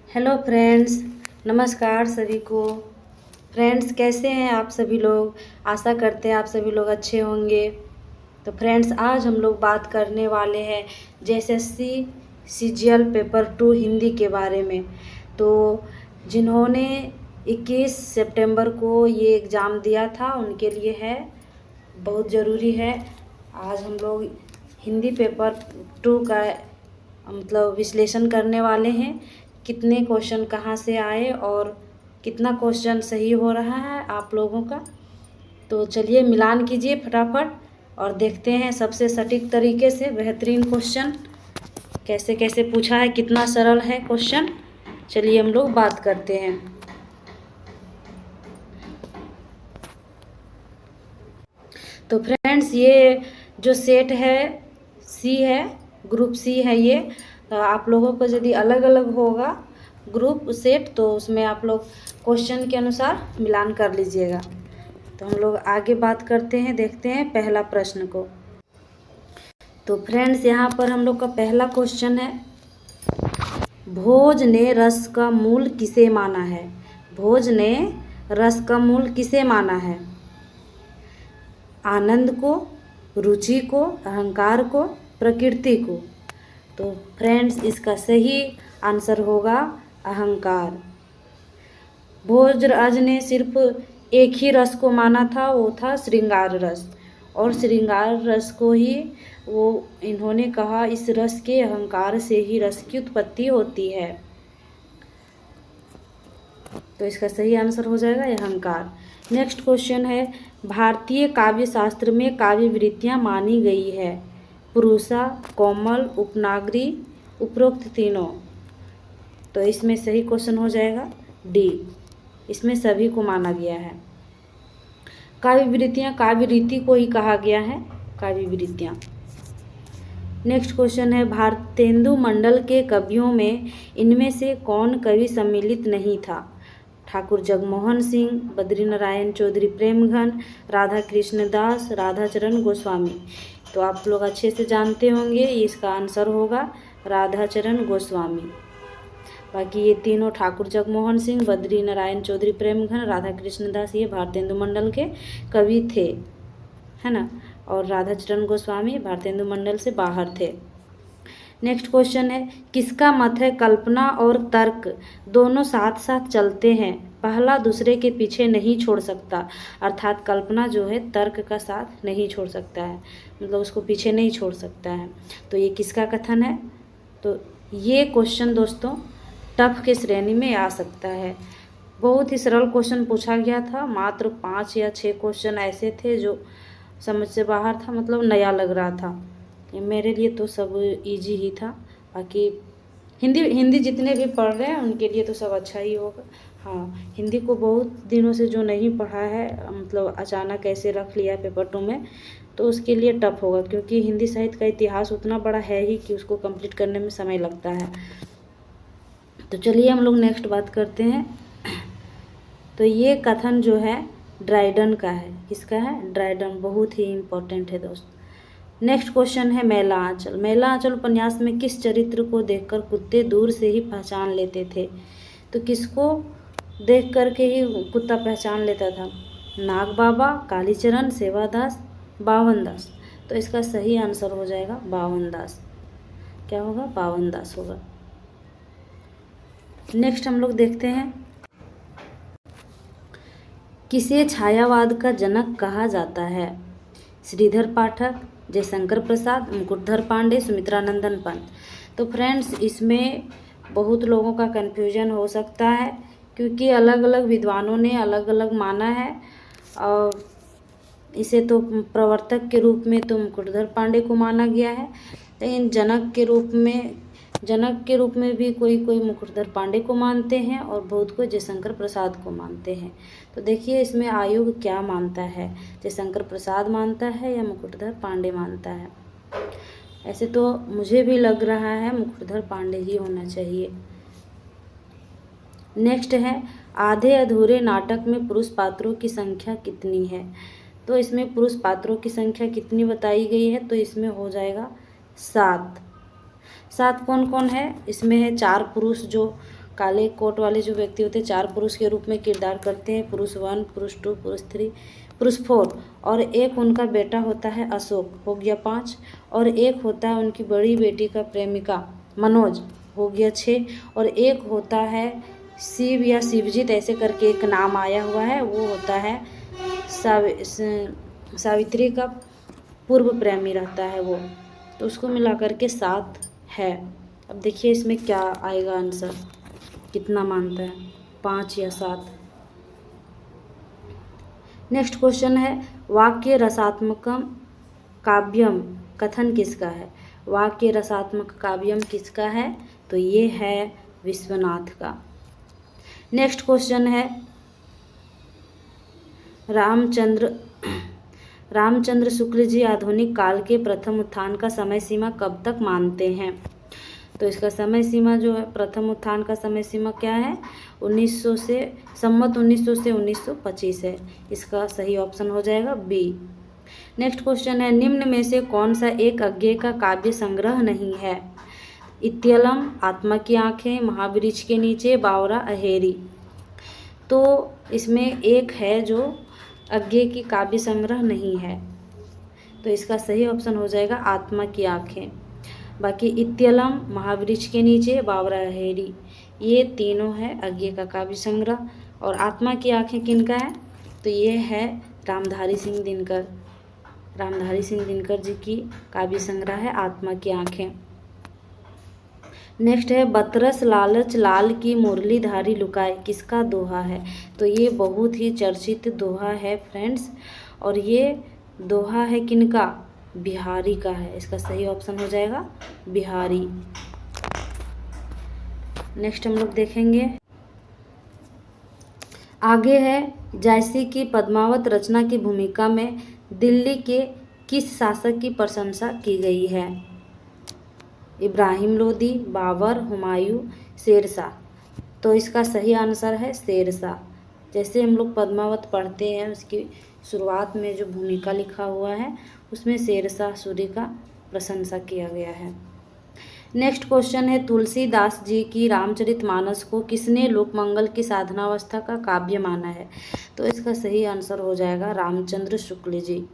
Hello friends, नमस्कार सभी को। फ्रेंड्स, कैसे हैं आप सभी लोग? आशा करते हैं आप सभी लोग अच्छे होंगे। तो फ्रेंड्स, आज हम लोग बात करने वाले हैं जेएसएससी सीजीएल पेपर 2 हिंदी के बारे में। तो जिन्होंने 21 सितंबर को ये एग्ज़ाम दिया था उनके लिए है, बहुत ज़रूरी है। आज हम लोग हिंदी पेपर 2 का मतलब विश्लेषण करने वाले हैं। कितने क्वेश्चन कहाँ से आए और कितना क्वेश्चन सही हो रहा है आप लोगों का। तो चलिए मिलान कीजिए फटाफट और देखते हैं सबसे सटीक तरीके से बेहतरीन क्वेश्चन कैसे कैसे पूछा है, कितना सरल है क्वेश्चन। चलिए हम लोग बात करते हैं। तो फ्रेंड्स, ये जो सेट है सी है, ग्रुप सी है ये। तो आप लोगों को यदि अलग अलग होगा ग्रुप सेट तो उसमें आप लोग क्वेश्चन के अनुसार मिलान कर लीजिएगा। तो हम लोग आगे बात करते हैं, देखते हैं पहला प्रश्न को। तो फ्रेंड्स, यहाँ पर हम लोग का पहला क्वेश्चन है, भोज ने रस का मूल किसे माना है? भोज ने रस का मूल किसे माना है? आनंद को, रुचि को, अहंकार को, प्रकृति को। तो फ्रेंड्स, इसका सही आंसर होगा अहंकार। भोजराज ने सिर्फ एक ही रस को माना था, वो था श्रृंगार रस। और श्रृंगार रस को ही वो इन्होंने कहा, इस रस के अहंकार से ही रस की उत्पत्ति होती है। तो इसका सही आंसर हो जाएगा अहंकार। नेक्स्ट क्वेश्चन है, भारतीय काव्य शास्त्र में काव्य वृत्तियाँ मानी गई है? पुरुषा, कोमल, उपनागरी, उपरोक्त तीनों। तो इसमें सही क्वेश्चन हो जाएगा डी, इसमें सभी को माना गया है। काव्य वृत्तियाँ काव्य रीति को ही कहा गया है काव्य वृत्तियाँ। नेक्स्ट क्वेश्चन है, भारतेंदु मंडल के कवियों में इनमें से कौन कवि सम्मिलित नहीं था? ठाकुर जगमोहन सिंह, बद्रीनारायण चौधरी प्रेमघन, राधा कृष्ण दास, राधाचरण गोस्वामी। तो आप लोग अच्छे से जानते होंगे, इसका आंसर होगा राधाचरण गोस्वामी। बाकी ये तीनों ठाकुर जगमोहन सिंह, बद्रीनारायण चौधरी प्रेमघन, राधा कृष्ण दास, ये भारतेंदु मंडल के कवि थे, है ना। और राधाचरण गोस्वामी भारतेंदु मंडल से बाहर थे। नेक्स्ट क्वेश्चन है, किसका मत है कल्पना और तर्क दोनों साथ साथ चलते हैं, पहला दूसरे के पीछे नहीं छोड़ सकता? अर्थात कल्पना जो है तर्क का साथ नहीं छोड़ सकता है, मतलब उसको पीछे नहीं छोड़ सकता है। तो ये किसका कथन है? तो ये क्वेश्चन दोस्तों टफ के श्रेणी में आ सकता है। बहुत ही सरल क्वेश्चन पूछा गया था, मात्र 5 या 6 क्वेश्चन ऐसे थे जो समझ से बाहर था, मतलब नया लग रहा था। मेरे लिए तो सब इजी ही था। बाकी हिंदी जितने भी पढ़ रहे हैं उनके लिए तो सब अच्छा ही होगा। हाँ, हिंदी को बहुत दिनों से जो नहीं पढ़ा है, मतलब अचानक ऐसे रख लिया है पेपर 2 में, तो उसके लिए टफ होगा, क्योंकि हिंदी साहित्य का इतिहास उतना बड़ा है ही कि उसको कंप्लीट करने में समय लगता है। तो चलिए हम लोग नेक्स्ट बात करते हैं। तो ये कथन जो है ड्राइडन का है। किसका है? ड्राइडन। बहुत ही इम्पोर्टेंट है दोस्त। नेक्स्ट क्वेश्चन है, मैला आंचल। मैला आंचल उपन्यास में किस चरित्र को देखकर कुत्ते दूर से ही पहचान लेते थे? तो किसको देख करके ही कुत्ता पहचान लेता था? नाग बाबा, कालीचरण, सेवादास, बावन दास। तो इसका सही आंसर हो जाएगा बावन दास। क्या होगा? बावन दास होगा। नेक्स्ट हम लोग देखते हैं, किसे छायावाद का जनक कहा जाता है? श्रीधर पाठक, जयशंकर प्रसाद, मुकुटधर पांडे, सुमित्रानंदन पंत। तो फ्रेंड्स, इसमें बहुत लोगों का कन्फ्यूजन हो सकता है, क्योंकि अलग अलग विद्वानों ने अलग अलग माना है। और इसे तो प्रवर्तक के रूप में तो मुकुटधर पांडे को माना गया है, लेकिन जनक के रूप में भी कोई कोई मुकुटधर पांडे को मानते हैं और बहुत कोई जयशंकर प्रसाद को मानते हैं। तो देखिए इसमें आयोग क्या मानता है, जयशंकर प्रसाद मानता है या मुकुटधर पांडे मानता है। ऐसे तो मुझे भी लग रहा है मुकुटधर पांडे ही होना चाहिए। नेक्स्ट है, आधे अधूरे नाटक में पुरुष पात्रों की संख्या कितनी है? तो इसमें पुरुष पात्रों की संख्या कितनी बताई गई है? तो इसमें हो जाएगा 7। 7 कौन कौन है? इसमें है 4 पुरुष जो काले कोट वाले जो व्यक्ति होते हैं 4 पुरुष के रूप में किरदार करते हैं, पुरुष 1, पुरुष 2, पुरुष 3, पुरुष 4, और एक उनका बेटा होता है अशोक, हो गया 5, और एक होता है उनकी बड़ी बेटी का प्रेमिका मनोज, हो गया 6, और एक होता है शिव या शिवजीत ऐसे करके एक नाम आया हुआ है, वो होता है सावित्री का पूर्व प्रेमी रहता है वो, तो उसको मिला करके 7 है। अब देखिए इसमें क्या आएगा आंसर, कितना मानता है, 5 या 7। नेक्स्ट क्वेश्चन है वाक्य रसात्मकम काव्यम कथन किसका है? वाक्य रसात्मक काव्यम किसका है? तो ये है विश्वनाथ का। नेक्स्ट क्वेश्चन है रामचंद्र शुक्ल जी आधुनिक काल के प्रथम उत्थान का समय सीमा कब तक मानते हैं? तो इसका समय सीमा जो है, प्रथम उत्थान का समय सीमा क्या है? 1900 से संवत 1900 से 1925 है। इसका सही ऑप्शन हो जाएगा बी। नेक्स्ट क्वेश्चन है निम्न में से कौन सा एक अज्ञेय का काव्य संग्रह नहीं है? इत्यलम, आत्मा की आंखें, महावृक्ष के नीचे, बावरा, अहेरी। तो इसमें एक है जो अज्ञेय की काव्य संग्रह नहीं है, तो इसका सही ऑप्शन हो जाएगा आत्मा की आंखें। बाकी इत्यलम, महावृक्ष के नीचे, बावरा, अहेरी, ये तीनों है अज्ञेय का काव्य संग्रह। और आत्मा की आंखें किनका है? तो ये है रामधारी सिंह दिनकर जी की काव्य संग्रह है आत्मा की आंखें। नेक्स्ट है बतरस लालच लाल की मुरलीधारी लुकाए किसका दोहा है? तो ये बहुत ही चर्चित दोहा है फ्रेंड्स, और ये दोहा है किनका? बिहारी का है। इसका सही ऑप्शन हो जाएगा बिहारी। नेक्स्ट हम लोग देखेंगे आगे है जायसी की पद्मावत रचना की भूमिका में दिल्ली के किस शासक की प्रशंसा की गई है? इब्राहिम लोदी, बाबर, हुमायूं, शेरशाह। तो इसका सही आंसर है शेरशाह। जैसे हम लोग पद्मावत पढ़ते हैं उसकी शुरुआत में जो भूमिका लिखा हुआ है उसमें शेरशाह सूरी का प्रशंसा किया गया है। नेक्स्ट क्वेश्चन है तुलसीदास जी की रामचरितमानस को किसने लोकमंगल की साधनावस्था का काव्य माना है? तो इसका सही आंसर हो जाएगा रामचंद्र शुक्ल जी,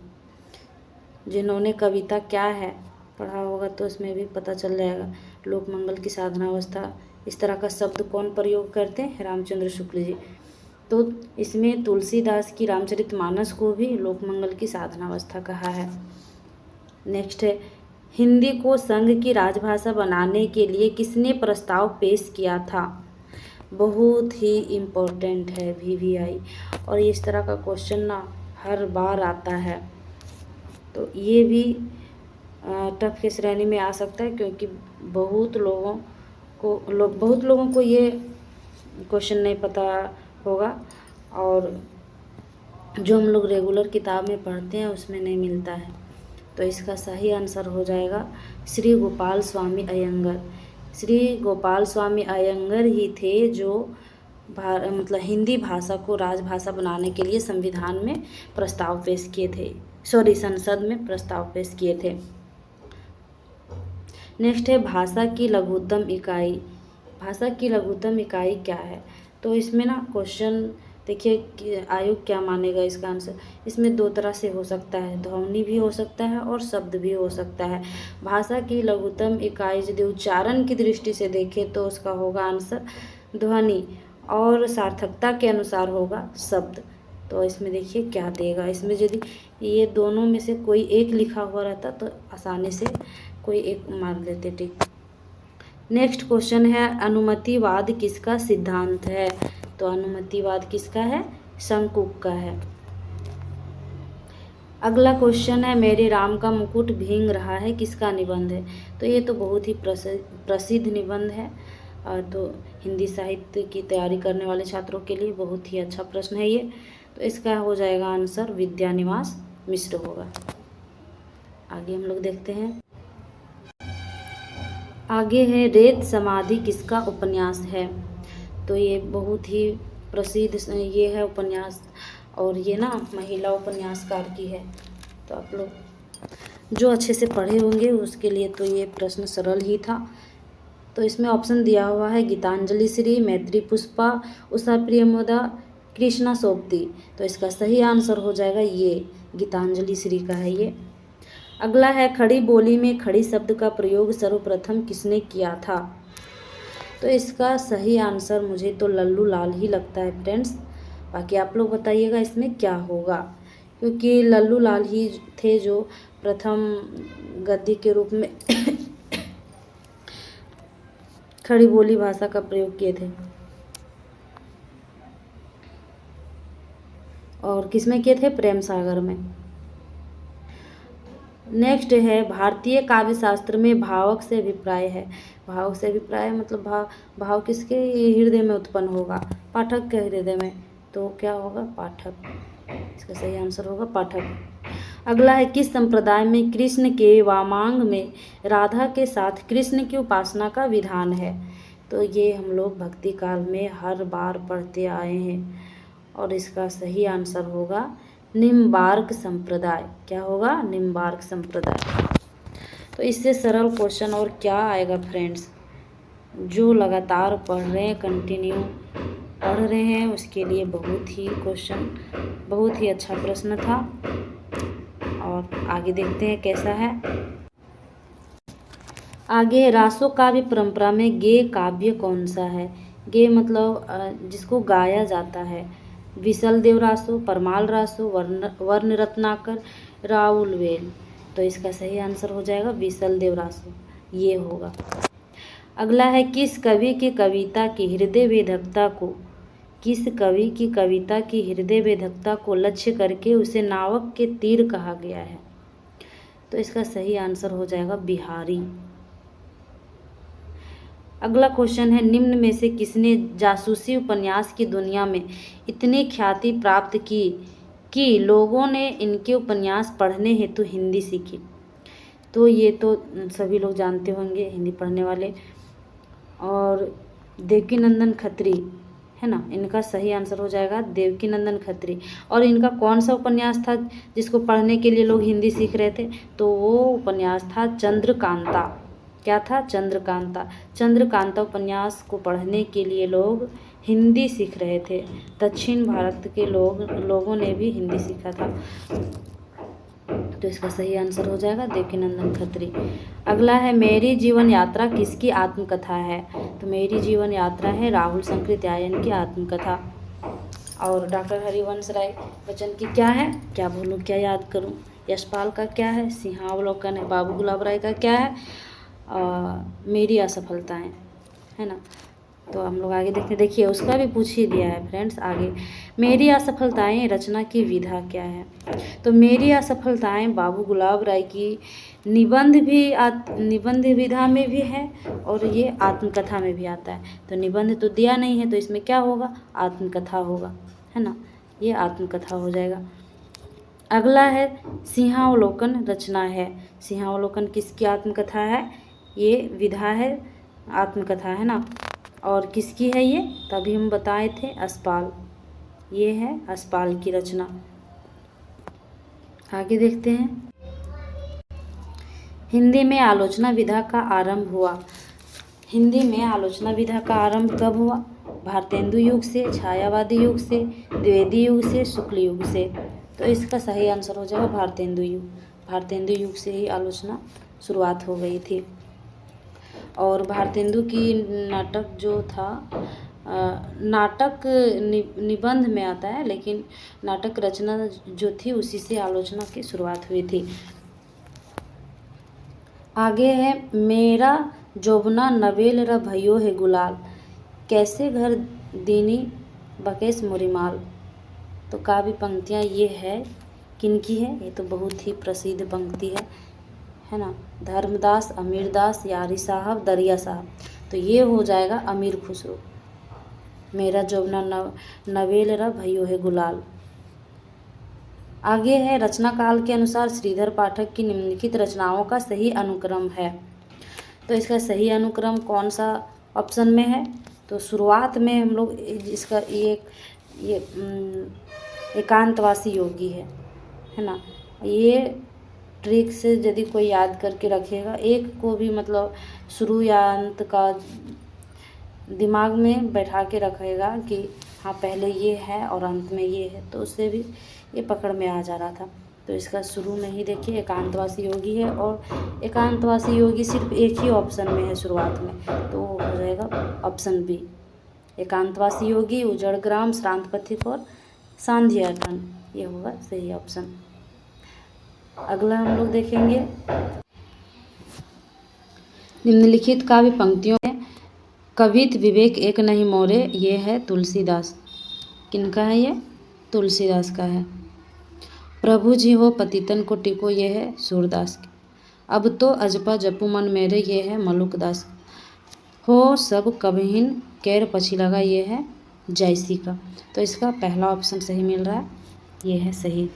जिन्होंने कविता क्या है पढ़ा होगा तो इसमें भी पता चल जाएगा। लोकमंगल की साधनावस्था इस तरह का शब्द कौन प्रयोग करते हैं? रामचंद्र शुक्ल जी। तो इसमें तुलसीदास की रामचरितमानस को भी लोकमंगल की साधनावस्था कहा है। नेक्स्ट है हिंदी को संघ की राजभाषा बनाने के लिए किसने प्रस्ताव पेश किया था? बहुत ही इम्पोर्टेंट है VVI, और इस तरह का क्वेश्चन ना हर बार आता है, तो ये भी टफ की श्रेणी में आ सकता है, क्योंकि बहुत लोगों को ये क्वेश्चन नहीं पता होगा, और जो हम लोग रेगुलर किताब में पढ़ते हैं उसमें नहीं मिलता है। तो इसका सही आंसर हो जाएगा श्री गोपाल स्वामी अयंगर। श्री गोपाल स्वामी अयंगर ही थे जो मतलब हिंदी भाषा को राजभाषा बनाने के लिए संविधान में प्रस्ताव पेश किए थे, संसद में प्रस्ताव पेश किए थे। नेक्स्ट है भाषा की लघुत्तम इकाई। भाषा की लघुत्तम इकाई क्या है? तो इसमें ना क्वेश्चन देखिए कि आयोग क्या मानेगा इसका आंसर। इसमें 2 तरह से हो सकता है, ध्वनि भी हो सकता है और शब्द भी हो सकता है। भाषा की लघुत्तम इकाई यदि उच्चारण की दृष्टि से देखें तो उसका होगा आंसर ध्वनि, और सार्थकता के अनुसार होगा शब्द। तो इसमें देखिए क्या देगा। इसमें यदि ये दोनों में से कोई एक लिखा हुआ रहता तो आसानी से कोई एक मार लेते, ठीक। नेक्स्ट क्वेश्चन है अनुमतिवाद किसका सिद्धांत है? तो अनुमतिवाद किसका है? शंकुक का है। अगला क्वेश्चन है मेरे राम का मुकुट भींग रहा है किसका निबंध है? तो ये तो बहुत ही प्रसिद्ध निबंध है, और तो हिंदी साहित्य की तैयारी करने वाले छात्रों के लिए बहुत ही अच्छा प्रश्न है ये। तो इसका हो जाएगा आंसर विद्यानिवास मिश्र होगा। आगे हम लोग देखते हैं। आगे है रेत समाधि किसका उपन्यास है? तो ये बहुत ही प्रसिद्ध ये है उपन्यास, और ये ना महिला उपन्यासकार की है। तो आप लोग जो अच्छे से पढ़े होंगे उसके लिए तो ये प्रश्न सरल ही था। तो इसमें ऑप्शन दिया हुआ है गीतांजलि श्री, मैत्री पुष्पा, उषा प्रियमोदा, कृष्णा सोबती। तो इसका सही आंसर हो जाएगा ये गीतांजलि श्री का है ये। अगला है खड़ी बोली में खड़ी शब्द का प्रयोग सर्वप्रथम किसने किया था। तो इसका सही आंसर मुझे तो लल्लू लाल ही लगता है फ्रेंड्स, बाकी आप लोग बताइएगा इसमें क्या होगा, क्योंकि लल्लू लाल ही थे जो प्रथम गद्य के रूप में खड़ी बोली भाषा का प्रयोग किए थे। और किसमें किए थे, प्रेम सागर में। नेक्स्ट है भारतीय काव्य शास्त्र में भावक से अभिप्राय है। भावक से अभिप्राय मतलब भाव किसके हृदय में उत्पन्न होगा, पाठक के हृदय में। तो क्या होगा, पाठक। इसका सही आंसर होगा पाठक। अगला है किस संप्रदाय में कृष्ण के वामांग में राधा के साथ कृष्ण की उपासना का विधान है। तो ये हम लोग भक्ति काल में हर बार पढ़ते आए हैं और इसका सही आंसर होगा निम्बार्क संप्रदाय। क्या होगा, निम्बार्क संप्रदाय। तो इससे सरल क्वेश्चन और क्या आएगा फ्रेंड्स, जो लगातार पढ़ रहे हैं, कंटिन्यू पढ़ रहे हैं, उसके लिए बहुत ही अच्छा प्रश्न था। और आगे देखते हैं कैसा है। आगे रासो काव्य परंपरा में गेय काव्य कौन सा है। गेय मतलब जिसको गाया जाता है। विसल देव रासो, परमाल रासो, वर्ण रत्नाकर, राउलवेल। तो इसका सही आंसर हो जाएगा विसल देव रासो, ये होगा। अगला है किस कवि की कविता की हृदय वेधकता को लक्ष्य करके उसे नावक के तीर कहा गया है। तो इसका सही आंसर हो जाएगा बिहारी। अगला क्वेश्चन है निम्न में से किसने जासूसी उपन्यास की दुनिया में इतनी ख्याति प्राप्त की कि लोगों ने इनके उपन्यास पढ़ने हेतु हिंदी सीखी। तो ये तो सभी लोग जानते होंगे हिंदी पढ़ने वाले, और देवकीनंदन खत्री है ना, इनका सही आंसर हो जाएगा देवकीनंदन खत्री। और इनका कौन सा उपन्यास था जिसको पढ़ने के लिए लोग हिंदी सीख रहे थे, तो वो उपन्यास था चंद्रकांता। क्या था, चंद्रकांता। चंद्रकांता उपन्यास को पढ़ने के लिए लोग हिंदी सीख रहे थे। दक्षिण भारत के लोगों ने भी हिंदी सीखा था। तो इसका सही आंसर हो जाएगा देवकीनंदन खत्री। अगला है मेरी जीवन यात्रा किसकी आत्मकथा है। तो मेरी जीवन यात्रा है राहुल शंकरित्यायन की आत्मकथा। और डॉक्टर हरिवंश राय बच्चन की क्या है, क्या बोलूँ क्या याद करूँ। यशपाल का क्या है, सिंहावलोकन है। बाबू गुलाब राय का क्या है, मेरी असफलताएं, है ना। तो हम लोग आगे देखिए उसका भी पूछ ही दिया है फ्रेंड्स। आगे मेरी असफलताएं रचना की विधा क्या है। तो मेरी असफलताएं बाबू गुलाब राय की निबंध विधा में भी है और ये आत्मकथा में भी आता है। तो निबंध तो दिया नहीं है, तो इसमें क्या होगा, आत्मकथा होगा, है ना, ये आत्मकथा हो जाएगा। अगला है सिंहावलोकन रचना है। सिंहावलोकन किसकी आत्मकथा है, ये विधा है, आत्मकथा है ना। और किसकी है ये, तभी हम बताए थे अस्पाल, ये है अस्पाल की रचना। आगे देखते हैं हिंदी में आलोचना विधा का आरंभ हुआ। हिंदी में आलोचना विधा का आरंभ कब हुआ, भारतेंदु युग से, छायावादी युग से, द्विवेदी युग से, शुक्ल युग से। तो इसका सही आंसर हो जाएगा भारतेंदु युग। भारतेंदु युग से ही आलोचना शुरुआत हो गई थी। और भारतेंदु की नाटक जो था, नाटक निबंध में आता है, लेकिन नाटक रचना जो थी उसी से आलोचना की शुरुआत हुई थी। आगे है मेरा जोबना नवेल र भयो है गुलाल, कैसे घर दीनी बकेश मोरीमाल। तो काव्य पंक्तियाँ ये है किनकी है, ये तो बहुत ही प्रसिद्ध पंक्ति है ना, धर्मदास, अमीरदास, यारी साहब, दरिया साहब। तो ये हो जाएगा अमीर खुसरो। मेरा जोबना नवेल र भयो है गुलाल। आगे है रचना काल के अनुसार श्रीधर पाठक की निम्नलिखित रचनाओं का सही अनुक्रम है। तो इसका सही अनुक्रम कौन सा ऑप्शन में है, तो शुरुआत में हम लोग इसका ये एकांतवासी योगी है ना, ये ट्रिक से यदि कोई याद करके रखेगा, एक को भी मतलब शुरू या अंत का दिमाग में बैठा के रखेगा कि हाँ पहले ये है और अंत में ये है, तो उससे भी ये पकड़ में आ जा रहा था। तो इसका शुरू में ही देखिए एकांतवासी योगी है, और एकांतवासी योगी सिर्फ एक ही ऑप्शन में है शुरुआत में, तो वो हो जाएगा ऑप्शन बी। एकांतवासी योगी, उजड़ ग्राम, श्रांत पथिक और सांध्यायतन, ये होगा सही ऑप्शन। अगला हम लोग देखेंगे निम्नलिखित काव्य पंक्तियों में कवित विवेक एक नहीं मोरे, ये है तुलसीदास। किनका है ये? तुलसीदास का है। प्रभु जी हो पतितन को टिको, ये है सूरदास की। अब तो अजपा जपू मन मेरे, ये है मलुकदास। हो सब कबहिन कैर पछी लगा, ये है जयसी का। तो इसका पहला ऑप्शन सही मिल रहा है, ये है सही।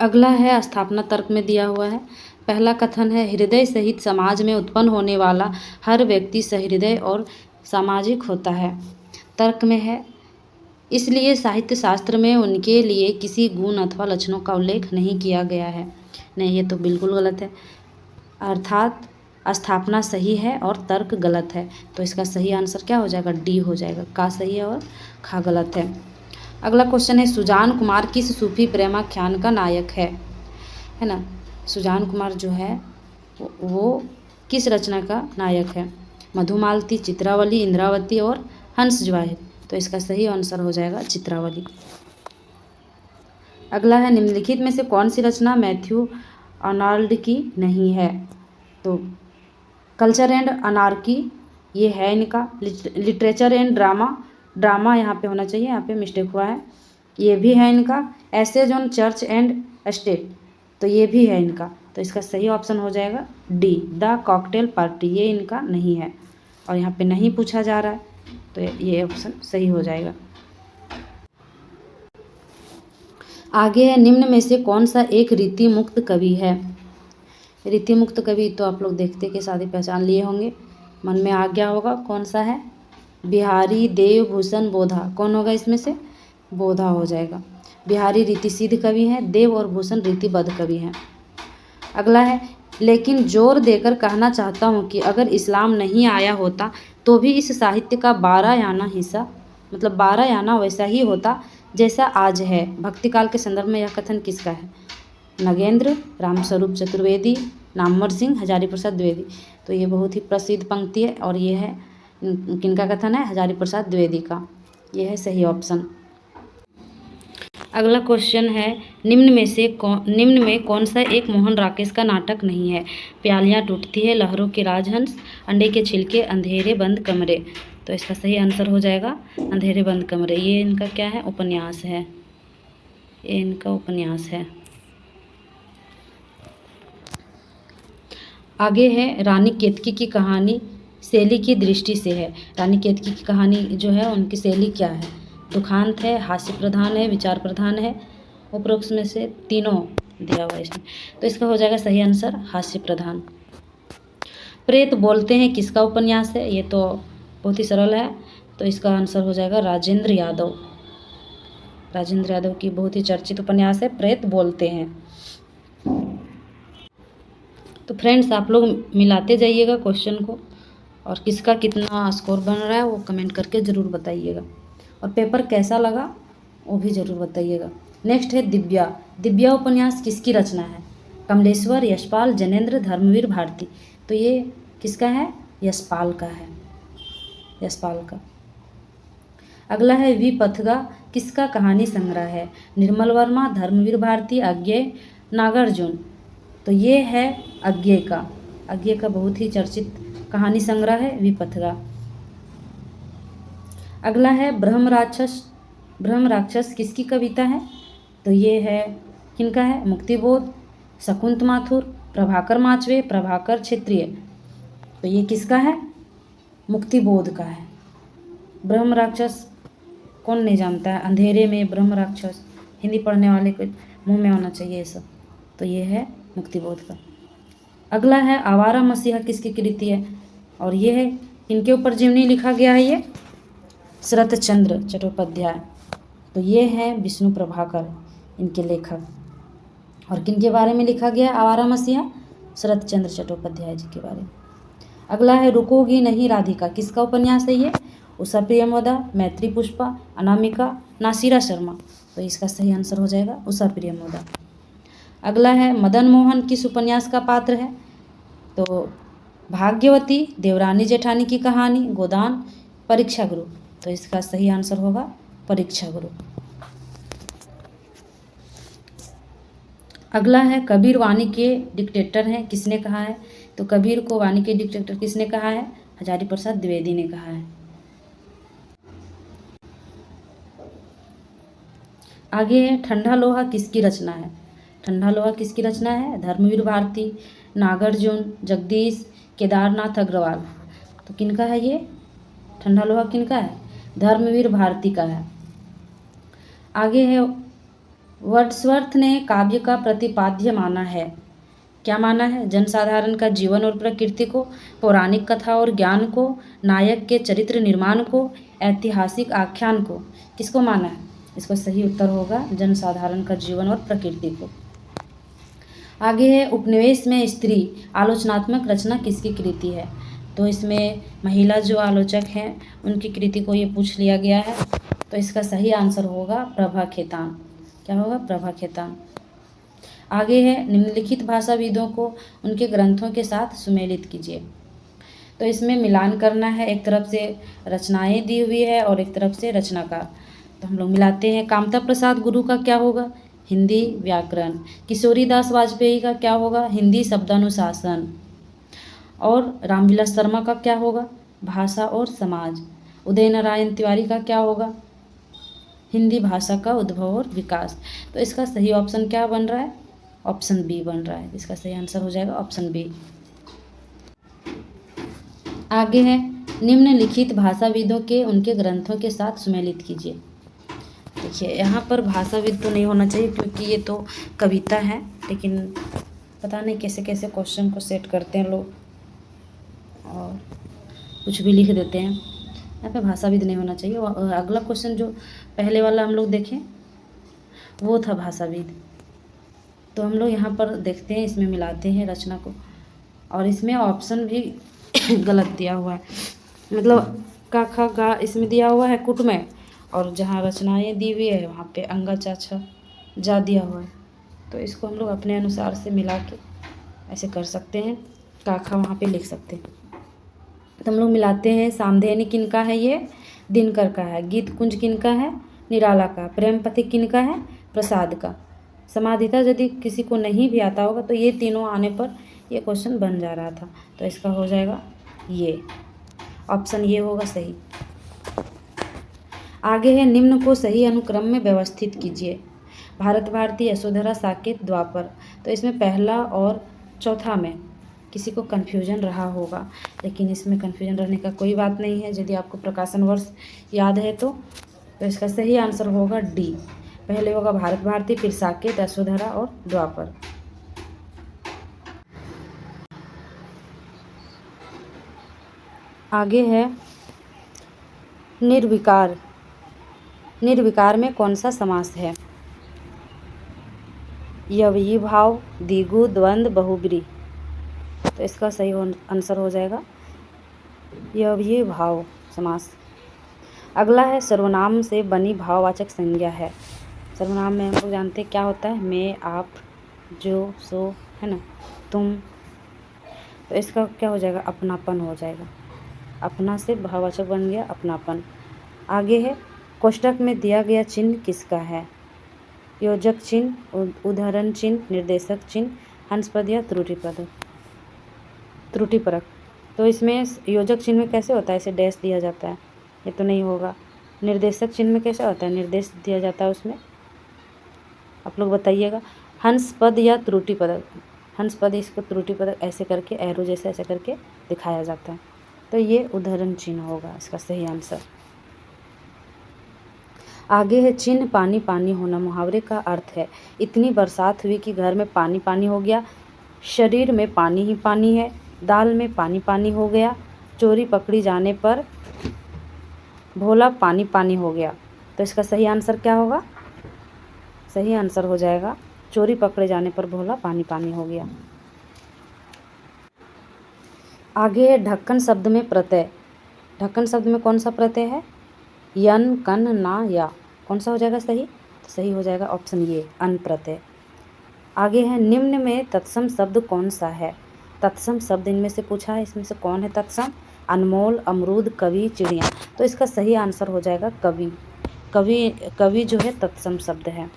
अगला है स्थापना तर्क में दिया हुआ है। पहला कथन है हृदय सहित समाज में उत्पन्न होने वाला हर व्यक्ति सहृदय और सामाजिक होता है। तर्क में है इसलिए साहित्य शास्त्र में उनके लिए किसी गुण अथवा लक्षणों का उल्लेख नहीं किया गया है। नहीं, ये तो बिल्कुल गलत है। अर्थात स्थापना सही है और तर्क गलत है। तो इसका सही आंसर क्या हो जाएगा? डी हो जाएगा। का सही है और खा गलत है। अगला क्वेश्चन है सुजान कुमार किस सूफी प्रेमाख्यान का नायक है ना? सुजान कुमार जो है वो किस रचना का नायक है? मधुमालती, चित्रावली, इंद्रावती और हंस जवाहिर। तो इसका सही आंसर हो जाएगा चित्रावली। अगला है निम्नलिखित में से कौन सी रचना मैथ्यू आर्नल्ड की नहीं है? तो कल्चर एंड अनार्की ये है इनका। लिटरेचर एंड ड्रामा यहाँ पे होना चाहिए, यहाँ पे मिस्टेक हुआ है, ये भी है इनका। Essays on church and state, तो ये भी है इनका। तो इसका सही ऑप्शन हो जाएगा डी, द कॉकटेल पार्टी। ये इनका नहीं है और यहाँ पे नहीं पूछा जा रहा है, तो ये ऑप्शन सही हो जाएगा। आगे है निम्न में से कौन सा एक रीति मुक्त कवि है? रीति मुक्त कवि तो आप लोग देखते के साथ ही पहचान लिए होंगे, मन में आ गया होगा कौन सा है। बिहारी, देव, भूषण, बोधा, कौन होगा इसमें से? बोधा हो जाएगा। बिहारी रीति सिद्ध कवि हैं, देव और भूषण रीतिबद्ध कवि हैं। अगला है लेकिन जोर देकर कहना चाहता हूँ कि अगर इस्लाम नहीं आया होता तो भी इस साहित्य का 12 आना हिस्सा, मतलब 12 आना वैसा ही होता जैसा आज है। भक्तिकाल के संदर्भ में यह कथन किसका है? नगेंद्र, रामस्वरूप चतुर्वेदी, नामवर सिंह, हजारी प्रसाद द्विवेदी। तो ये बहुत ही प्रसिद्ध पंक्ति है और ये है किनका कथन है? हजारी प्रसाद द्विवेदी का। ये है सही ऑप्शन। अगला क्वेश्चन है निम्न में कौन सा एक मोहन राकेश का नाटक नहीं है? प्यालियाँ टूटती है, लहरों के राजहंस, अंडे के छिलके, अंधेरे बंद कमरे। तो इसका सही आंसर हो जाएगा अंधेरे बंद कमरे। ये इनका क्या है? उपन्यास है। ये इनका उपन्यास है। आगे है रानी केतकी की कहानी शैली की दृष्टि से है। रानी केतकी की कहानी जो है उनकी शैली क्या है? दुखांत है, हास्य प्रधान है, विचार प्रधान है। उपरोक्त में से तीनों दिया हुआ है इसमें, तो इसका हो जाएगा सही आंसर हास्य प्रधान। प्रेत बोलते हैं किसका उपन्यास है? ये तो बहुत ही सरल है, तो इसका आंसर हो जाएगा राजेंद्र यादव। राजेंद्र यादव की बहुत ही चर्चित उपन्यास है प्रेत बोलते हैं। तो फ्रेंड्स आप लोग मिलाते जाइएगा क्वेश्चन को, और किसका कितना स्कोर बन रहा है वो कमेंट करके ज़रूर बताइएगा, और पेपर कैसा लगा वो भी ज़रूर बताइएगा। नेक्स्ट है दिव्या। दिव्या उपन्यास किसकी रचना है? कमलेश्वर, यशपाल, जैनेन्द्र, धर्मवीर भारती। तो ये किसका है? यशपाल का है, यशपाल का। अगला है विपथगा किसका कहानी संग्रह है? निर्मल वर्मा, धर्मवीर भारती, अज्ञेय, नागार्जुन। तो ये है अज्ञेय का। अज्ञेय का बहुत ही चर्चित कहानी संग्रह है विपथगा। अगला है ब्रह्म राक्षस किसकी कविता है? तो ये है किनका है? मुक्तिबोध, शकुंत माथुर, प्रभाकर माचवे, प्रभाकर क्षेत्रीय। तो ये किसका है? मुक्तिबोध का है। ब्रह्म राक्षस कौन नहीं जानता है? अंधेरे में ब्रह्म राक्षस, हिंदी पढ़ने वाले को मुंह में होना चाहिए ये सब। तो ये है मुक्तिबोध का। अगला है आवारा मसीहा किसकी कृति है? और ये है इनके ऊपर जीवनी लिखा गया है, ये शरत चंद्र चट्टोपाध्याय। तो ये हैं विष्णु प्रभाकर, इनके लेखक। और किन के बारे में लिखा गया आवारा मसीहा? शरत चंद्र चट्टोपाध्याय जी के बारे में। अगला है रुकोगी नहीं राधिका, किसका उपन्यास है ये? उषा प्रियमोदा, मैत्री पुष्पा, अनामिका, नासिरा शर्मा। तो इसका सही आंसर हो जाएगा उषा प्रियमोदा। अगला है मदन मोहन किस उपन्यास का पात्र है? तो भाग्यवती, देवरानी जेठानी की कहानी, गोदान, परीक्षा गुरु। तो इसका सही आंसर होगा परीक्षा गुरु। अगला है कबीर वाणी के डिक्टेटर हैं, किसने कहा है? तो कबीर को वाणी के डिक्टेटर किसने कहा है? हजारी प्रसाद द्विवेदी ने कहा है। आगे है ठंडा लोहा किसकी रचना है? ठंडा लोहा किसकी रचना है? धर्मवीर भारती, नागार्जुन, जगदीश, केदारनाथ अग्रवाल। तो किनका है ये? ठंडा लोहा किनका है? धर्मवीर भारती का है। आगे है वर्ड्सवर्थ ने काव्य का प्रतिपाद्य माना है, क्या माना है? जनसाधारण का जीवन और प्रकृति को, पौराणिक कथा और ज्ञान को, नायक के चरित्र निर्माण को, ऐतिहासिक आख्यान को। किसको माना है? इसको सही उत्तर होगा जनसाधारण का जीवन और प्रकृति को। आगे है उपनिवेश में स्त्री आलोचनात्मक रचना किसकी कृति है? तो इसमें महिला जो आलोचक हैं उनकी कृति को ये पूछ लिया गया है। तो इसका सही आंसर होगा प्रभा खेतान। क्या होगा? प्रभा खेतान। आगे है निम्नलिखित भाषाविदों को उनके ग्रंथों के साथ सुमेलित कीजिए। तो इसमें मिलान करना है, एक तरफ से रचनाएं दी हुई है और एक तरफ से रचनाकार। तो हम लोग मिलाते हैं। कामता प्रसाद गुरु का क्या होगा? हिंदी व्याकरण। किशोरी दास वाजपेयी का क्या होगा? हिंदी शब्दानुशासन। और रामविलास शर्मा का क्या होगा? भाषा और समाज। उदय नारायण तिवारी का क्या होगा? हिंदी भाषा का उद्भव और विकास। तो इसका सही ऑप्शन क्या बन रहा है? ऑप्शन बी बन रहा है। इसका सही आंसर हो जाएगा ऑप्शन बी। आगे है निम्नलिखित भाषाविदों के उनके ग्रंथों के साथ सुमेलित कीजिए। देखिए यहाँ पर भाषाविद तो नहीं होना चाहिए क्योंकि ये तो कविता है, लेकिन पता नहीं कैसे कैसे क्वेश्चन को सेट करते हैं लोग और कुछ भी लिख देते हैं। यहाँ पे भाषाविद नहीं होना चाहिए। अगला क्वेश्चन जो पहले वाला हम लोग देखें वो था भाषाविद। तो हम लोग यहाँ पर देखते हैं, इसमें मिलाते हैं रचना को। और इसमें ऑप्शन भी गलत दिया हुआ है, मतलब का खा गा इसमें दिया हुआ है कुट में, और जहाँ रचनाएं दी हुई है वहाँ पे अंगा चाचा जा दिया हुआ है। तो इसको हम लोग अपने अनुसार से मिला के ऐसे कर सकते हैं, काखा वहाँ पे लिख सकते हैं। तो हम लोग मिलाते हैं। सामधेनी किनका है? ये दिनकर का है। गीत कुंज किनका है? निराला का। प्रेम पथिक किनका है? प्रसाद का। समाधिता यदि किसी को नहीं भी आता होगा तो ये तीनों आने पर ये क्वेश्चन बन जा रहा था। तो इसका हो जाएगा ये ऑप्शन, ये होगा सही। आगे है निम्न को सही अनुक्रम में व्यवस्थित कीजिए। भारत भारती, यशोधरा, साकेत, द्वापर। तो इसमें पहला और चौथा में किसी को कन्फ्यूजन रहा होगा, लेकिन इसमें कन्फ्यूजन रहने का कोई बात नहीं है यदि आपको प्रकाशन वर्ष याद है तो इसका सही आंसर होगा डी। पहले होगा भारत भारती, फिर साकेत, यशोधरा और द्वापर। आगे है निर्विकार। निर्विकार में कौन सा समास है? यवयी भाव, द्विगु, द्वंद्व, बहुब्री। तो इसका सही आंसर हो जाएगा यवयी भाव समास। अगला है सर्वनाम से बनी भाववाचक संज्ञा है। सर्वनाम में हम लोग जानते हैं क्या होता है? मैं, आप, जो, सो, है ना, तुम। तो इसका क्या हो जाएगा? अपनापन हो जाएगा। अपना से भाववाचक बन गया अपनापन। आगे है कोष्ठक में दिया गया चिन्ह किसका है? योजक चिन्ह, उदाहरण चिन्ह, निर्देशक चिन्ह, हंसपद या त्रुटिपरक। तो इसमें योजक चिन्ह में कैसे होता है? इसे डैश दिया जाता है, ये तो नहीं होगा। निर्देशक चिन्ह में कैसा होता है? निर्देश दिया जाता है उसमें, आप लोग बताइएगा। हंसपद या त्रुटिपदक। हंसपद इसको त्रुटिपदक ऐसे करके एरो जैसे ऐसे करके दिखाया जाता है। तो ये उदाहरण चिन्ह होगा इसका सही आंसर। आगे है चिन्ह पानी पानी होना। मुहावरे का अर्थ है इतनी बरसात हुई कि घर में पानी पानी हो गया, शरीर में पानी ही पानी है, दाल में पानी पानी हो गया, चोरी पकड़ी जाने पर भोला पानी पानी हो गया। तो इसका सही आंसर क्या होगा? सही आंसर हो जाएगा चोरी पकड़े जाने पर भोला पानी पानी हो गया। आगे है ढक्कन शब्द में प्रत्यय। ढक्कन शब्द में कौन सा प्रत्यय है? यन, कन, ना, या। कौन सा हो जाएगा सही? तो सही हो जाएगा ऑप्शन ये, अन प्रत्यय। आगे है निम्न में तत्सम शब्द कौन सा है? तत्सम शब्द इनमें से पूछा है, इसमें से कौन है तत्सम? अनमोल, अमरूद, कवि, चिड़िया। तो इसका सही आंसर हो जाएगा कवि। कवि जो है तत्सम शब्द है।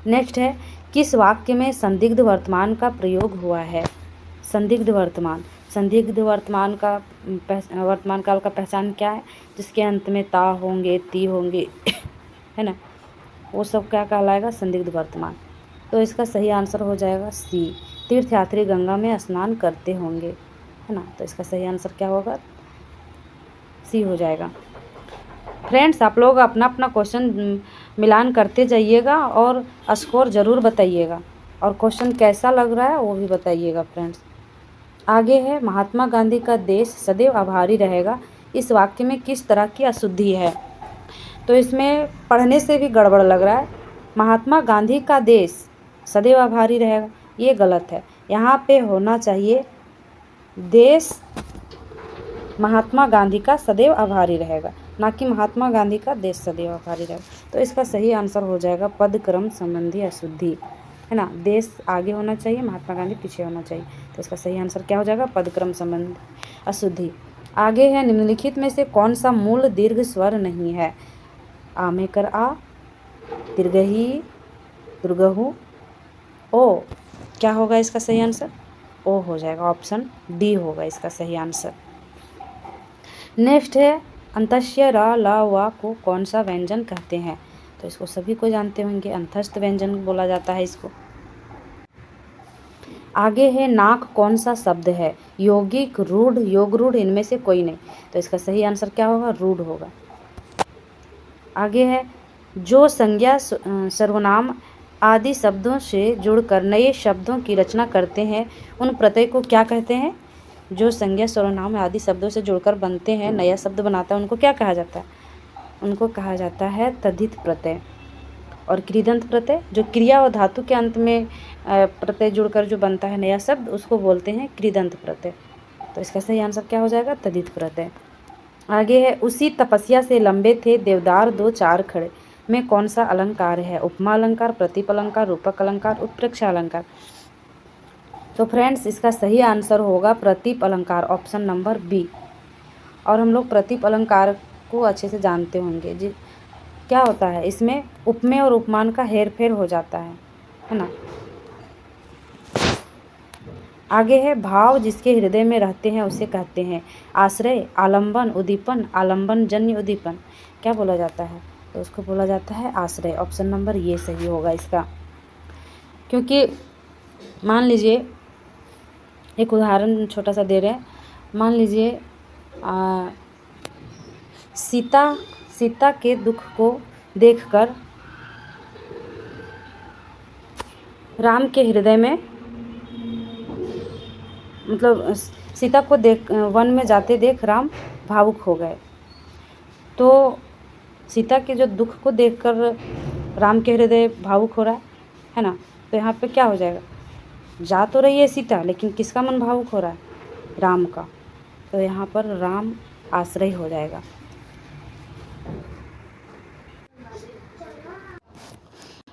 नेक्स्ट है किस वाक्य में संदिग्ध वर्तमान का प्रयोग हुआ है? संदिग्ध वर्तमान वर्तमान काल का पहचान क्या है? जिसके अंत में ता होंगे, ती होंगे है ना, वो सब क्या कहलाएगा? संदिग्ध वर्तमान। तो इसका सही आंसर हो जाएगा सी, तीर्थयात्री गंगा में स्नान करते होंगे, है ना। तो इसका सही आंसर क्या होगा? सी हो जाएगा। फ्रेंड्स, आप लोग अपना अपना क्वेश्चन मिलान करते जाइएगा और स्कोर ज़रूर बताइएगा, और क्वेश्चन कैसा लग रहा है वो भी बताइएगा फ्रेंड्स। आगे है महात्मा गांधी का देश सदैव आभारी रहेगा, इस वाक्य में किस तरह की अशुद्धि है? तो इसमें पढ़ने से भी गड़बड़ लग रहा है। महात्मा गांधी का देश सदैव आभारी रहेगा, ये गलत है। यहाँ पे होना चाहिए देश महात्मा गांधी का सदैव आभारी रहेगा, ना कि महात्मा गांधी का देश सदैव आभारी रहेगा। तो इसका सही आंसर हो जाएगा पद क्रम संबंधी अशुद्धि, है ना। देश आगे होना चाहिए, महात्मा गांधी पीछे होना चाहिए। तो इसका सही आंसर क्या हो जाएगा? पद क्रम संबंधी अशुद्धि। आगे है निम्नलिखित में से कौन सा मूल दीर्घ स्वर नहीं है? आ में कर आ, दीर्घही, दुर्गहु, ओ। क्या होगा इसका सही आंसर? ओ हो जाएगा, ऑप्शन डी होगा इसका सही आंसर। नेक्स्ट है अंतस्य र ल व को कौन सा व्यंजन कहते हैं? तो इसको सभी को जानते होंगे, अंतस्थ व्यंजन बोला जाता है इसको। आगे है नाक कौन सा शब्द है? यौगिक, रूढ़, योग रूढ़, इनमें से कोई नहीं। तो इसका सही आंसर क्या होगा? रूढ़ होगा। आगे है जो संज्ञा सर्वनाम आदि शब्दों से जुड़कर नए शब्दों की रचना करते हैं उन प्रत्यय को क्या कहते हैं? जो संज्ञा सर्वनाम आदि शब्दों से जुड़कर बनते हैं, नया शब्द बनाता है, उनको क्या कहा जाता है? उनको कहा जाता है तद्धित प्रत्यय। और कृदंत प्रत्यय जो क्रिया और धातु के अंत में प्रत्यय जुड़कर जो बनता है नया शब्द, उसको बोलते हैं कृदंत प्रत्यय। तो इसका सही आंसर क्या हो जाएगा? तद्धित प्रत्यय। आगे है उसी तपस्या से लंबे थे देवदार दो चार खड़े में कौन सा अलंकार है? उपमा अलंकार, प्रतीप अलंकार, रूपक अलंकार, उत्प्रेक्षा अलंकार। तो फ्रेंड्स, इसका सही आंसर होगा प्रतीप अलंकार, ऑप्शन नंबर बी। और हम लोग प्रतीप अलंकार को अच्छे से जानते होंगे जी। क्या होता है इसमें? उपमेय और उपमान का हेर फेर हो जाता है ना। आगे है भाव जिसके हृदय में रहते हैं उसे कहते हैं आश्रय, आलंबन, उद्दीपन, आलंबन जन्य उद्दीपन। क्या बोला जाता है? तो उसको बोला जाता है आश्रय, ऑप्शन नंबर ये सही होगा इसका। क्योंकि मान लीजिए एक उदाहरण छोटा सा दे रहे हैं। मान लीजिए सीता के दुख को देखकर राम के हृदय में, मतलब सीता को देख वन में जाते देख राम भावुक हो गए। तो सीता के जो दुख को देखकर राम के हृदय भावुक हो रहा है ना। तो यहाँ पे क्या हो जाएगा? जा तो रही है सीता, लेकिन किसका मन भावुक हो रहा है? राम का। तो यहाँ पर राम आश्रय हो जाएगा।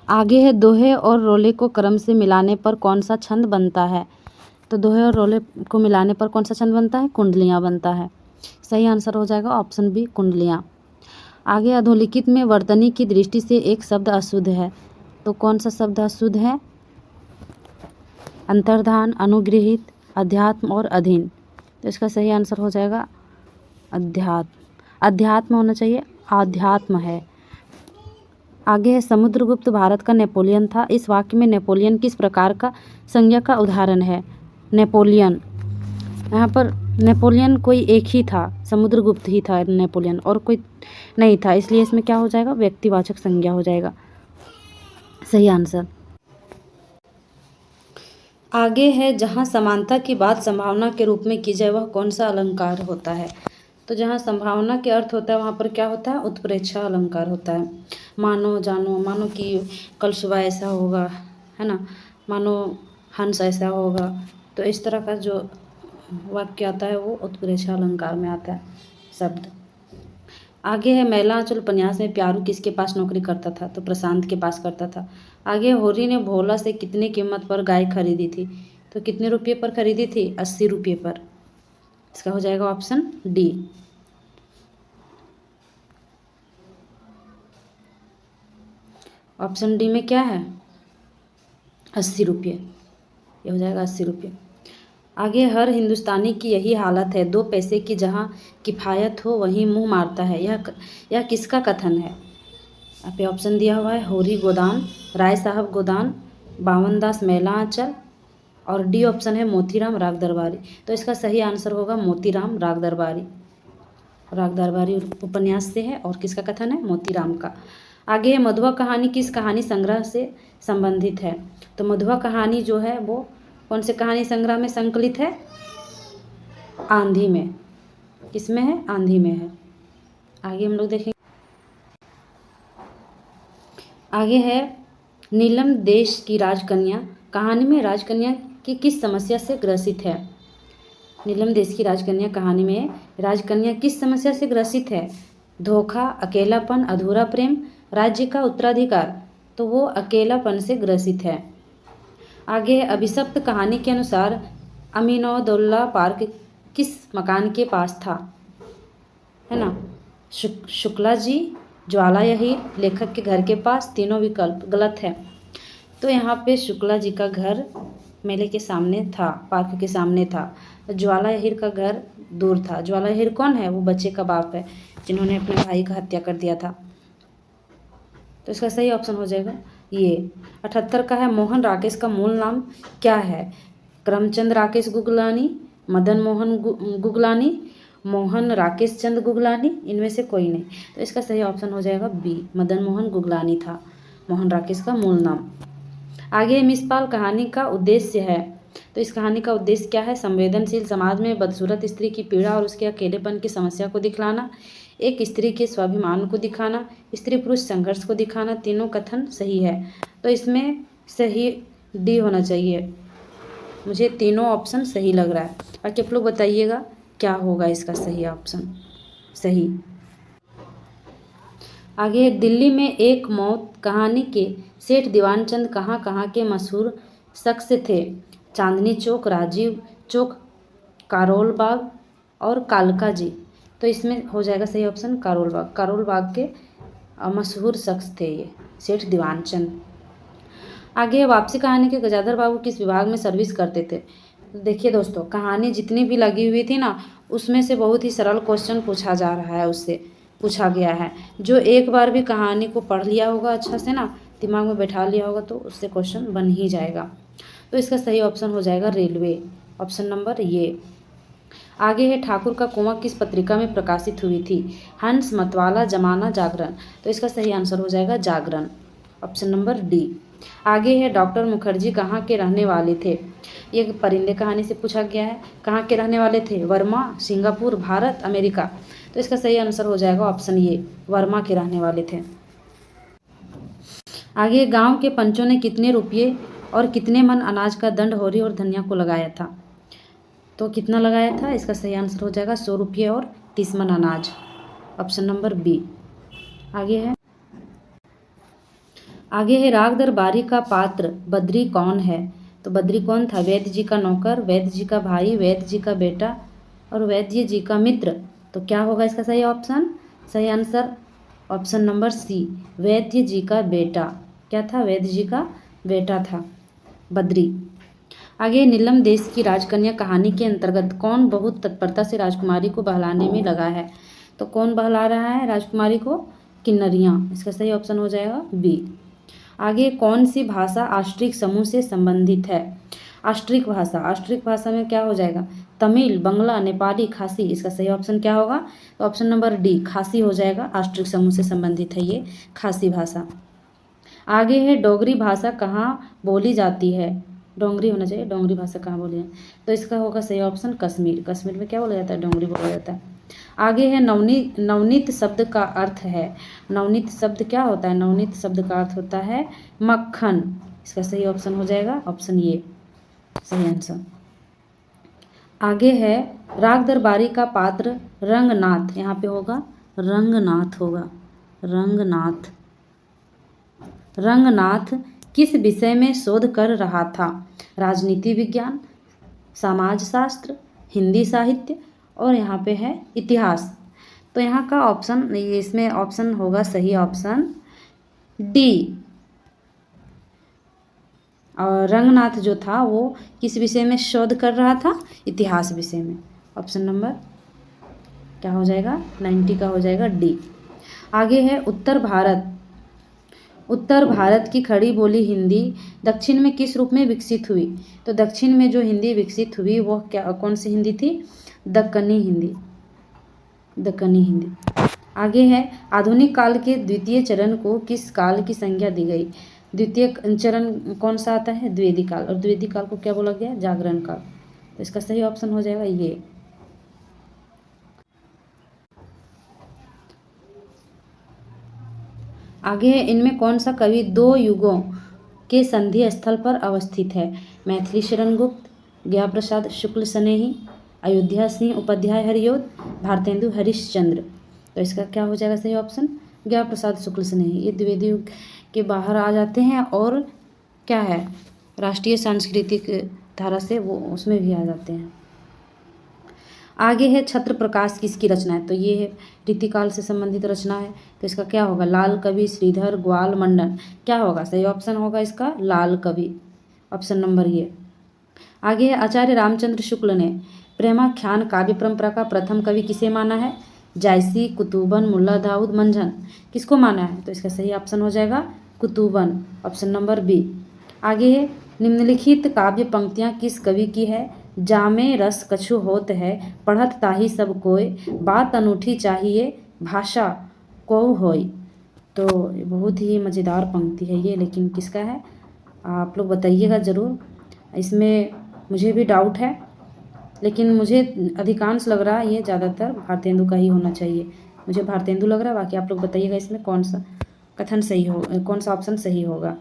आगे है दोहे और रोले को क्रम से मिलाने पर कौन सा छंद बनता है? तो दोहे और रोले को मिलाने पर कौन सा छंद बनता है? कुंडलियाँ बनता है। सही आंसर हो जाएगा ऑप्शन बी, कुंडलियाँ। आगे अधोलिखित में वर्तनी की दृष्टि से एक शब्द अशुद्ध है, तो कौन सा शब्द अशुद्ध है? अंतर्धान, अनुगृहित, अध्यात्म और अधीन। तो इसका सही आंसर हो जाएगा अध्यात्म होना चाहिए, आध्यात्म है। आगे है समुद्रगुप्त भारत का नेपोलियन था, इस वाक्य में नेपोलियन किस प्रकार का संज्ञा का उदाहरण है? नेपोलियन, यहाँ पर नेपोलियन कोई एक ही था, समुद्रगुप्त ही था नेपोलियन, और कोई नहीं था, इसलिए इसमें क्या हो जाएगा? व्यक्तिवाचक संज्ञा हो जाएगा सही आंसर। आगे है जहाँ समानता की बात संभावना के रूप में की जाए वह कौन सा अलंकार होता है? तो जहाँ संभावना के अर्थ होता है वहाँ पर क्या होता है, उत्प्रेक्षा अलंकार होता है। मानो, जानो, मानो कि कल सुबह ऐसा होगा, है ना, मानो हंस ऐसा होगा, तो इस तरह का जो वाक्य आता है वो उत्प्रेक्षा अलंकार में आता है शब्द। आगे है मैलांचल उपन्यास में प्यारू किसके पास नौकरी करता था, तो प्रशांत के पास करता था। आगे होरी ने भोला से कितनी कीमत पर गाय खरीदी थी, तो कितने रुपये पर खरीदी थी, 80 रुपये पर। इसका हो जाएगा ऑप्शन डी। ऑप्शन डी में क्या है, 80 रुपये, ये हो जाएगा 80 रुपये। आगे हर हिंदुस्तानी की यही हालत है, 2 पैसे की जहाँ किफ़ायत हो वहीं मुंह मारता है, यह किसका कथन है। यहाँ पे ऑप्शन दिया हुआ है होरी गोदान, राय साहब गोदान, बावनदास मैला आंचल, और डी ऑप्शन है मोतीराम राग दरबारी। तो इसका सही आंसर होगा मोतीराम राग दरबारी। राग दरबारी उपन्यास से है और किसका कथन है, मोतीराम का। आगे है मधुआ कहानी किस कहानी संग्रह से संबंधित है, तो मधुआ कहानी जो है वो कौन से कहानी संग्रह में संकलित है, आंधी में। किसमें है, आंधी में है। आगे हम लोग देखेंगे, आगे है नीलम देश की राजकन्या कहानी में राजकन्या की किस समस्या से ग्रसित है। नीलम देश की राजकन्या कहानी में राजकन्या किस समस्या से ग्रसित है, धोखा, अकेलापन, अधूरा प्रेम, राज्य का उत्तराधिकार, तो वो अकेलापन से ग्रसित है। आगे अभिशप्त कहानी के अनुसार अमीनौदुल्ला पार्क किस मकान के पास था, है ना, शुक्ला जी, ज्वाला यहीर, लेखक के घर के पास, तीनों विकल्प गलत है। तो यहाँ पे शुक्ला जी का घर मेले के सामने था, पार्क के सामने था। ज्वाला यहीर का घर दूर था। ज्वाला यहीर कौन है, वो बच्चे का बाप है जिन्होंने अपने भाई का हत्या कर दिया था। तो इसका सही ऑप्शन हो जाएगा ये। 78 का है मोहन राकेश का मूल नाम क्या है, करमचंद राकेश गुगलानी, मदन मोहन गुगलानी, मोहन राकेश चंद गुगलानी, इनमें से कोई नहीं। तो इसका सही ऑप्शन हो जाएगा बी, मदन मोहन गुगलानी था मोहन राकेश का मूल नाम। आगे मिसपाल कहानी का उद्देश्य है, तो इस कहानी का उद्देश्य क्या है, संवेदनशील समाज में बदसूरत स्त्री की पीड़ा और उसके अकेलेपन की समस्या को दिखलाना, एक स्त्री के स्वाभिमान को दिखाना, स्त्री पुरुष संघर्ष को दिखाना, तीनों कथन सही है। तो इसमें सही डी होना चाहिए, मुझे तीनों ऑप्शन सही लग रहा है। बाकी आप लोग बताइएगा क्या होगा इसका सही ऑप्शन सही। आगे दिल्ली में एक मौत कहानी के सेठ दीवानचंद कहाँ कहाँ के मशहूर शख्स थे, चांदनी चौक, राजीव चौक, कारोल बाग और कालका जी। तो इसमें हो जाएगा सही ऑप्शन कारोल बाग। कारोल बाग के मशहूर शख्स थे ये सेठ दीवानचंद। आगे वापसी कहानी के गजाधर बाबू किस विभाग में सर्विस करते थे। देखिए दोस्तों, कहानी जितनी भी लगी हुई थी ना, उसमें से बहुत ही सरल क्वेश्चन पूछा जा रहा है, उससे पूछा गया है। जो एक बार भी कहानी को पढ़ लिया होगा अच्छा से ना, दिमाग में बैठा लिया होगा, तो उससे क्वेश्चन बन ही जाएगा। तो इसका सही ऑप्शन हो जाएगा रेलवे, ऑप्शन नंबर ये। आगे है ठाकुर का कुआं किस पत्रिका में प्रकाशित हुई थी, हंस, मतवाला, जमाना, जागरण। तो इसका सही आंसर हो जाएगा जागरण, ऑप्शन नंबर डी। आगे है डॉक्टर मुखर्जी कहाँ के रहने वाले थे। ये परिंदे कहानी से पूछा गया है। कहाँ के रहने वाले थे, वर्मा, सिंगापुर, भारत, अमेरिका। तो इसका सही आंसर हो जाएगा ऑप्शन ये, वर्मा के रहने वाले थे। आगे गांव के पंचों ने कितने रुपये और कितने मन अनाज का दंड होरी और धनिया को लगाया था। तो कितना लगाया था, इसका सही आंसर हो जाएगा 100 रुपये और 30 मन अनाज, ऑप्शन नंबर बी। आगे है राग दरबारी का पात्र बद्री कौन है। तो बद्री कौन था, वैद्य जी का नौकर, वैद्य जी का भाई, वैद्य जी का बेटा और वैद्य जी का मित्र। तो क्या होगा इसका सही ऑप्शन, सही आंसर ऑप्शन नंबर सी, वैद्य जी का बेटा। क्या था, वैद्य जी का बेटा था बद्री। आगे नीलम देश की राजकन्या कहानी के अंतर्गत कौन बहुत तत्परता से राजकुमारी को बहलाने में लगा है। तो कौन बहला रहा है राजकुमारी को, किन्नरियाँ। इसका सही ऑप्शन हो जाएगा बी। आगे कौन सी भाषा आष्ट्रिक समूह से संबंधित है। आष्ट्रिक भाषा में क्या हो जाएगा, तमिल, बंगला, नेपाली, खासी। इसका सही ऑप्शन क्या होगा, तो ऑप्शन नंबर डी, खासी हो जाएगा। आष्ट्रिक समूह से संबंधित है ये खासी भाषा। आगे है डोगरी भाषा कहाँ बोली जाती है, डोंगरी होना चाहिए, डोंगरी भाषा कहाँ बोली जाती है। तो इसका होगा सही ऑप्शन कश्मीर। कश्मीर में क्या बोला जाता है, डोंगरी बोला जाता है। आगे है नवनीत शब्द का अर्थ है। नवनीत शब्द क्या होता है? नवनीत शब्द का अर्थ होता है मक्खन। इसका सही ऑप्शन हो जाएगा ऑप्शन ए, सही आंसर। आगे है राग दरबारी का पात्र रंगनाथ, यहाँ पे होगा रंगनाथ होगा, रंगनाथ। रंगनाथ किस विषय में शोध कर रहा था? राजनीति विज्ञान, समाजशास्त्र, हिंदी साहित्य और यहाँ पे है इतिहास। तो यहाँ का ऑप्शन, इसमें ऑप्शन होगा सही ऑप्शन डी। और रंगनाथ जो था वो किस विषय में शोध कर रहा था? इतिहास विषय में। ऑप्शन नंबर क्या हो जाएगा? 90 का हो जाएगा डी। आगे है उत्तर भारत। उत्तर भारत की खड़ी बोली हिंदी दक्षिण में किस रूप में विकसित हुई? तो दक्षिण में जो हिंदी विकसित हुई वो क्या, कौन सी हिंदी थी? दक्कनी हिंदी, दक्कनी हिंदी। आगे है आधुनिक काल के द्वितीय चरण को किस काल की संज्ञा दी गई? द्वितीय चरण कौन सा आता है? द्विवेदी काल। और द्विवेदी काल को क्या बोला गया? जागरण काल। तो इसका सही ऑप्शन हो जाएगा ये। आगे है इनमें कौन सा कवि दो युगों के संधि स्थल पर अवस्थित है? मैथिली शरण गुप्त, ज्ञा प्रसाद शुक्ल स्नेही, अयोध्या सिंह उपाध्याय हरिऔध, भारतेंदु हरिश्चंद्र। तो इसका क्या हो जाएगा सही ऑप्शन? ज्ञा प्रसाद शुक्ल स्नेही। ये द्विवेदी युग के बाहर आ जाते हैं और क्या है, राष्ट्रीय सांस्कृतिक धारा से वो उसमें भी आ जाते हैं। आगे है छत्र प्रकाश किसकी रचना है? तो ये है रीतिकाल से संबंधित रचना है। तो इसका क्या होगा? लाल कवि, श्रीधर, ग्वाल, मंडन। क्या होगा सही ऑप्शन? होगा इसका लाल कवि, ऑप्शन नंबर ये। आगे है आचार्य रामचंद्र शुक्ल ने प्रेमाख्यान काव्य परंपरा का प्रथम कवि किसे माना है? जायसी, कुतुबन, मुल्ला दाऊद, मंझन। किसको माना है? तो इसका सही ऑप्शन हो जाएगा कुतुबन, ऑप्शन नंबर बी। आगे है निम्नलिखित काव्य पंक्तियाँ किस कवि की है? जामे रस कछु होत है, पढ़त ताही सब कोय, बात अनूठी चाहिए, भाषा को होय। तो बहुत ही मज़ेदार पंक्ति है ये, लेकिन किसका है आप लोग बताइएगा ज़रूर। इसमें मुझे भी डाउट है, लेकिन मुझे अधिकांश लग रहा है ये ज़्यादातर भारतेंदु का ही होना चाहिए। मुझे भारतेंदु लग रहा है, बाकी आप लोग बताइएगा इसमें कौन सा कथन सही हो, कौन सा ऑप्शन सही होगा।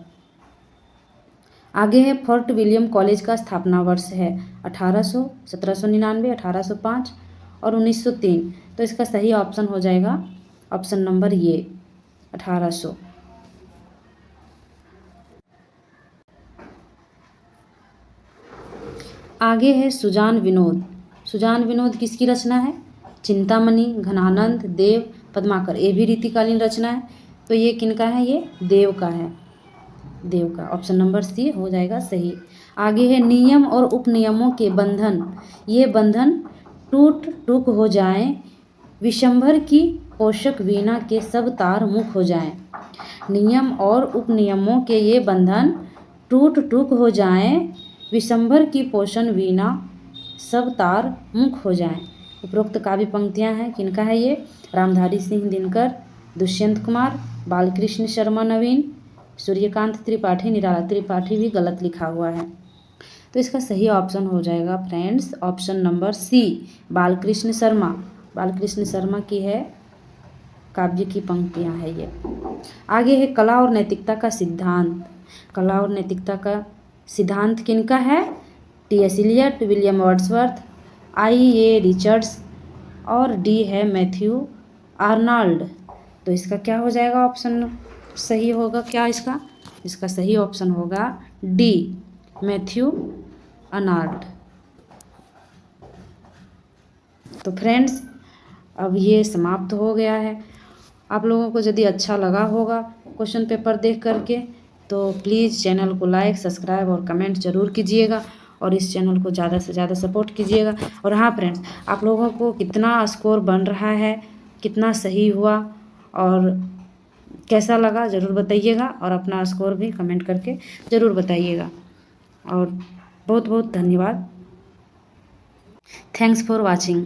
आगे है फोर्ट विलियम कॉलेज का स्थापना वर्ष है 1800, 1799, 1805 और 1903। तो इसका सही ऑप्शन हो जाएगा ऑप्शन नंबर ये 1800। आगे है सुजान विनोद। सुजान विनोद किसकी रचना है? चिंतामणि, घनानंद, देव, पद्माकर। ये भी रीतिकालीन रचना है। तो ये किनका है? ये देव का है, देव का। ऑप्शन नंबर सी हो जाएगा सही। आगे है नियम और उपनियमों के बंधन, ये बंधन टूट टूक हो जाएं, विशंभर की पोषक वीणा के सब तार मुख हो जाएं। नियम और उपनियमों के ये बंधन टूट टूक हो जाएं, विशंभर की पोषण वीणा सब तार मुख हो जाएं। उपरोक्त काव्य पंक्तियां हैं, किनका है ये? रामधारी सिंह दिनकर, दुष्यंत कुमार, बालकृष्ण शर्मा नवीन, सूर्यकांत त्रिपाठी, निराला त्रिपाठी भी गलत लिखा हुआ है। तो इसका सही ऑप्शन हो जाएगा friends option number C, Balkrishna Sharma. Balkrishna Sharma की है काव्य की पंक्तियां है ये। आगे है कला और नैतिकता का सिद्धांत। कला और नैतिकता का सिद्धांत किनका है? T S. Eliot, William Wordsworth, I A. Richards और डी है मैथ्यू आर्नल्ड। तो इसका क्या हो जाएगा ऑप्शन सही होगा? क्या इसका इसका सही ऑप्शन होगा डी, मैथ्यू आर्नल्ड। तो फ्रेंड्स अब ये समाप्त हो गया है। आप लोगों को यदि अच्छा लगा होगा क्वेश्चन पेपर देख करके तो प्लीज़ चैनल को लाइक, सब्सक्राइब और कमेंट ज़रूर कीजिएगा और इस चैनल को ज़्यादा से ज़्यादा सपोर्ट कीजिएगा। और हाँ फ्रेंड्स, आप लोगों को कितना स्कोर बन रहा है, कितना सही हुआ और कैसा लगा ज़रूर बताइएगा और अपना स्कोर भी कमेंट करके ज़रूर बताइएगा। और बहुत बहुत धन्यवाद। Thanks for watching.